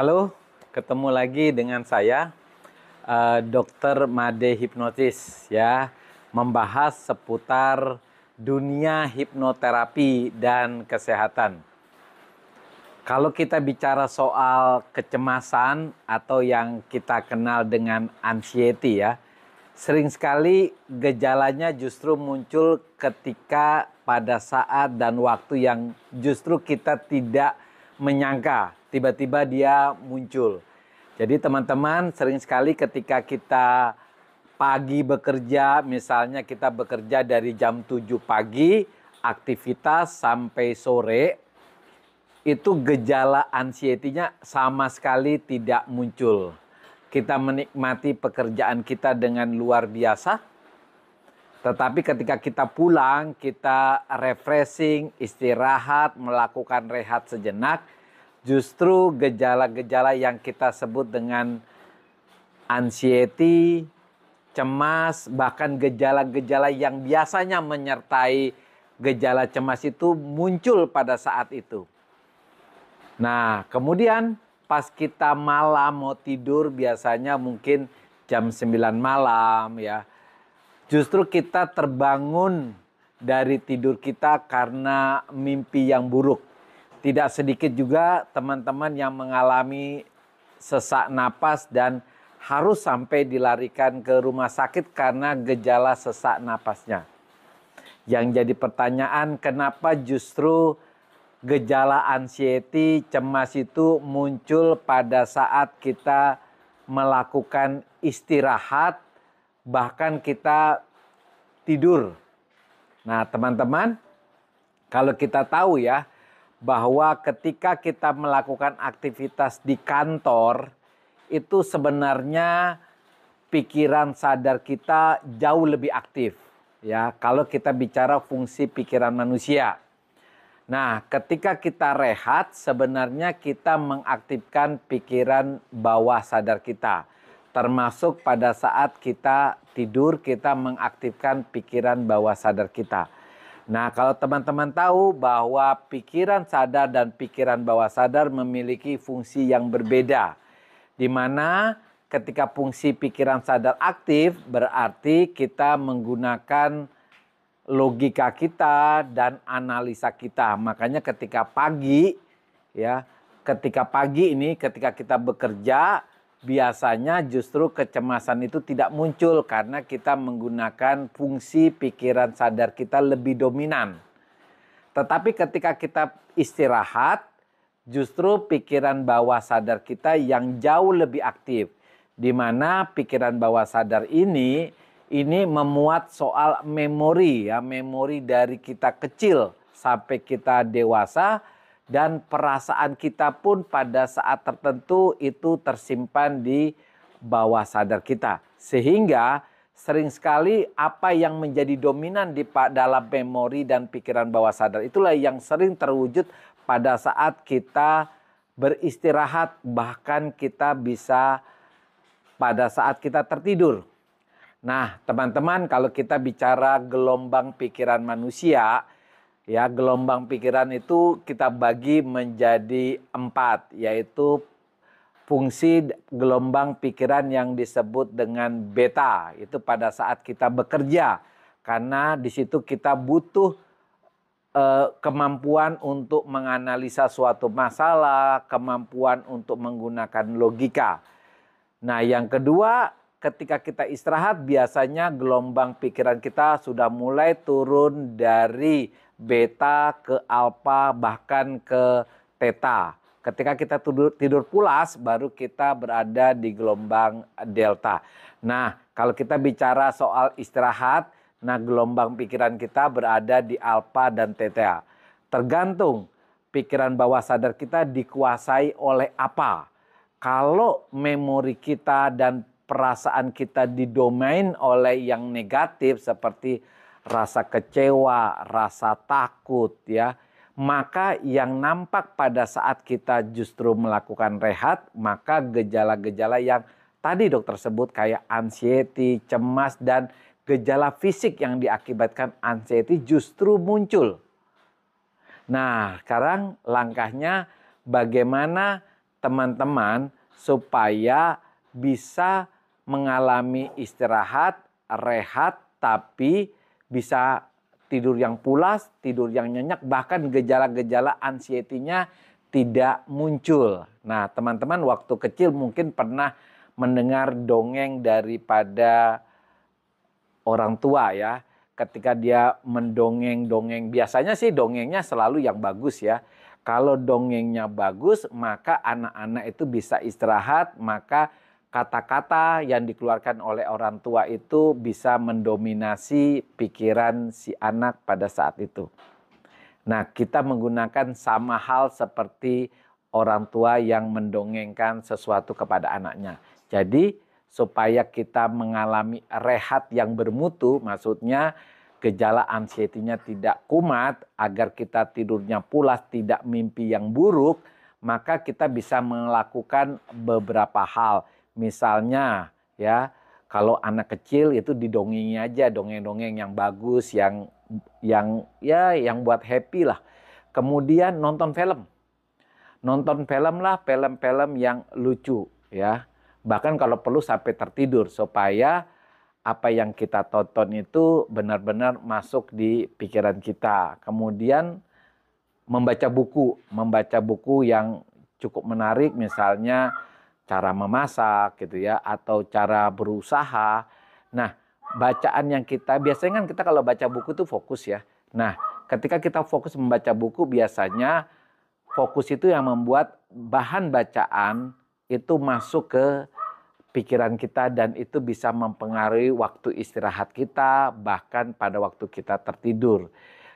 Halo, ketemu lagi dengan saya, Dr. Made Hipnotis ya, membahas seputar dunia hipnoterapi dan kesehatan. Kalau kita bicara soal kecemasan atau yang kita kenal dengan anxiety ya, sering sekali gejalanya justru muncul ketika pada saat dan waktu yang justru kita tidak menyangka, tiba-tiba dia muncul. Jadi teman-teman, sering sekali ketika kita pagi bekerja, misalnya kita bekerja dari jam 7 pagi, aktivitas sampai sore, itu gejala anxiety-nya sama sekali tidak muncul. Kita menikmati pekerjaan kita dengan luar biasa, tetapi ketika kita pulang, kita refreshing, istirahat, melakukan rehat sejenak, justru gejala-gejala yang kita sebut dengan anxiety, cemas, bahkan gejala-gejala yang biasanya menyertai gejala cemas itu muncul pada saat itu. Nah, kemudian pas kita malam mau tidur, biasanya mungkin jam 9 malam ya. Justru kita terbangun dari tidur kita karena mimpi yang buruk. Tidak sedikit juga teman-teman yang mengalami sesak napas dan harus sampai dilarikan ke rumah sakit karena gejala sesak napasnya. Yang jadi pertanyaan, kenapa justru gejala anxiety, cemas itu muncul pada saat kita melakukan istirahat, bahkan kita tidur. Nah, teman-teman, kalau kita tahu ya, bahwa ketika kita melakukan aktivitas di kantor, itu sebenarnya pikiran sadar kita jauh lebih aktif. Ya, kalau kita bicara fungsi pikiran manusia. Nah, ketika kita rehat, sebenarnya kita mengaktifkan pikiran bawah sadar kita. Termasuk pada saat kita tidur, kita mengaktifkan pikiran bawah sadar kita. Nah, kalau teman-teman tahu bahwa pikiran sadar dan pikiran bawah sadar memiliki fungsi yang berbeda. Di mana ketika fungsi pikiran sadar aktif, berarti kita menggunakan logika kita dan analisa kita. Makanya ketika pagi ini ketika kita bekerja, biasanya justru kecemasan itu tidak muncul karena kita menggunakan fungsi pikiran sadar kita lebih dominan. Tetapi ketika kita istirahat, justru pikiran bawah sadar kita yang jauh lebih aktif. Di mana pikiran bawah sadar ini memuat soal memori ya, memori dari kita kecil sampai kita dewasa. Dan perasaan kita pun pada saat tertentu itu tersimpan di bawah sadar kita. Sehingga sering sekali apa yang menjadi dominan di dalam memori dan pikiran bawah sadar itulah yang sering terwujud pada saat kita beristirahat. Bahkan kita bisa pada saat kita tertidur. Nah, teman-teman, kalau kita bicara gelombang pikiran manusia, ya, gelombang pikiran itu kita bagi menjadi 4, yaitu fungsi gelombang pikiran yang disebut dengan beta. Itu pada saat kita bekerja, karena di situ kita butuh kemampuan untuk menganalisa suatu masalah, kemampuan untuk menggunakan logika. Nah, yang kedua, ketika kita istirahat, biasanya gelombang pikiran kita sudah mulai turun dari beta ke alfa, bahkan ke theta. Ketika kita tidur pulas, baru kita berada di gelombang delta. Nah, kalau kita bicara soal istirahat, nah gelombang pikiran kita berada di alfa dan theta. Tergantung pikiran bawah sadar kita dikuasai oleh apa. Kalau memori kita dan perasaan kita didomain oleh yang negatif seperti rasa kecewa, rasa takut ya, maka yang nampak pada saat kita justru melakukan rehat, maka gejala-gejala yang tadi dokter sebut kayak anxiety, cemas, dan gejala fisik yang diakibatkan anxiety justru muncul. Nah, sekarang langkahnya bagaimana teman-teman supaya bisa mengalami istirahat, rehat, tapi bisa tidur yang pulas, tidur yang nyenyak, bahkan gejala-gejala anxiety-nya tidak muncul. Nah, teman-teman waktu kecil mungkin pernah mendengar dongeng daripada orang tua ya. Ketika dia mendongeng-dongeng, biasanya sih dongengnya selalu yang bagus ya. Kalau dongengnya bagus, maka anak-anak itu bisa istirahat, maka kata-kata yang dikeluarkan oleh orang tua itu bisa mendominasi pikiran si anak pada saat itu. Nah, kita menggunakan sama hal seperti orang tua yang mendongengkan sesuatu kepada anaknya. Jadi, supaya kita mengalami rehat yang bermutu, maksudnya gejala anxiety-nya tidak kumat, agar kita tidurnya pulas, tidak mimpi yang buruk, maka kita bisa melakukan beberapa hal. Misalnya, ya, kalau anak kecil itu didongengi aja, dongeng-dongeng yang bagus, yang buat happy lah. Kemudian nonton film. Nonton film lah, film-film yang lucu ya. Bahkan kalau perlu sampai tertidur supaya apa yang kita tonton itu benar-benar masuk di pikiran kita. Kemudian membaca buku yang cukup menarik, misalnya cara memasak gitu ya, atau cara berusaha. Nah, bacaan yang kita, biasanya kan kita kalau baca buku tuh fokus ya. Nah, ketika kita fokus membaca buku, biasanya fokus itu yang membuat bahan bacaan itu masuk ke pikiran kita dan itu bisa mempengaruhi waktu istirahat kita, bahkan pada waktu kita tertidur.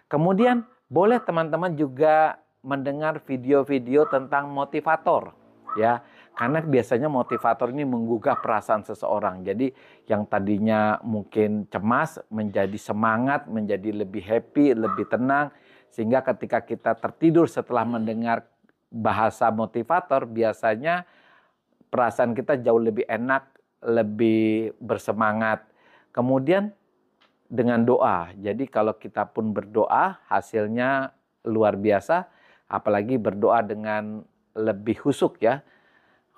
Kemudian boleh teman-teman juga mendengar video-video tentang motivator ya. Karena biasanya motivator ini menggugah perasaan seseorang. Jadi yang tadinya mungkin cemas menjadi semangat, menjadi lebih happy, lebih tenang. Sehingga ketika kita tertidur setelah mendengar bahasa motivator, biasanya perasaan kita jauh lebih enak, lebih bersemangat. Kemudian dengan doa. Jadi kalau kita pun berdoa, hasilnya luar biasa. Apalagi berdoa dengan lebih khusyuk ya.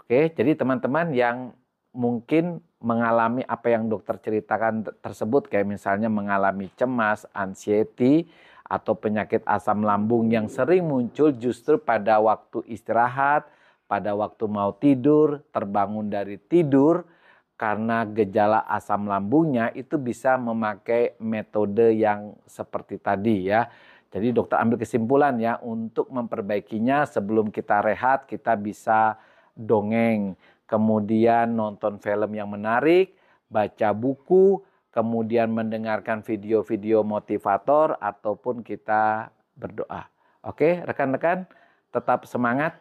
Oke, jadi teman-teman yang mungkin mengalami apa yang dokter ceritakan tersebut, kayak misalnya mengalami cemas, anxiety, atau penyakit asam lambung yang sering muncul justru pada waktu istirahat, pada waktu mau tidur, terbangun dari tidur, karena gejala asam lambungnya itu bisa memakai metode yang seperti tadi ya. Jadi dokter ambil kesimpulan ya, untuk memperbaikinya sebelum kita rehat, kita bisa dongeng, kemudian nonton film yang menarik, baca buku, kemudian mendengarkan video-video motivator, ataupun kita berdoa. Oke, rekan-rekan, tetap semangat.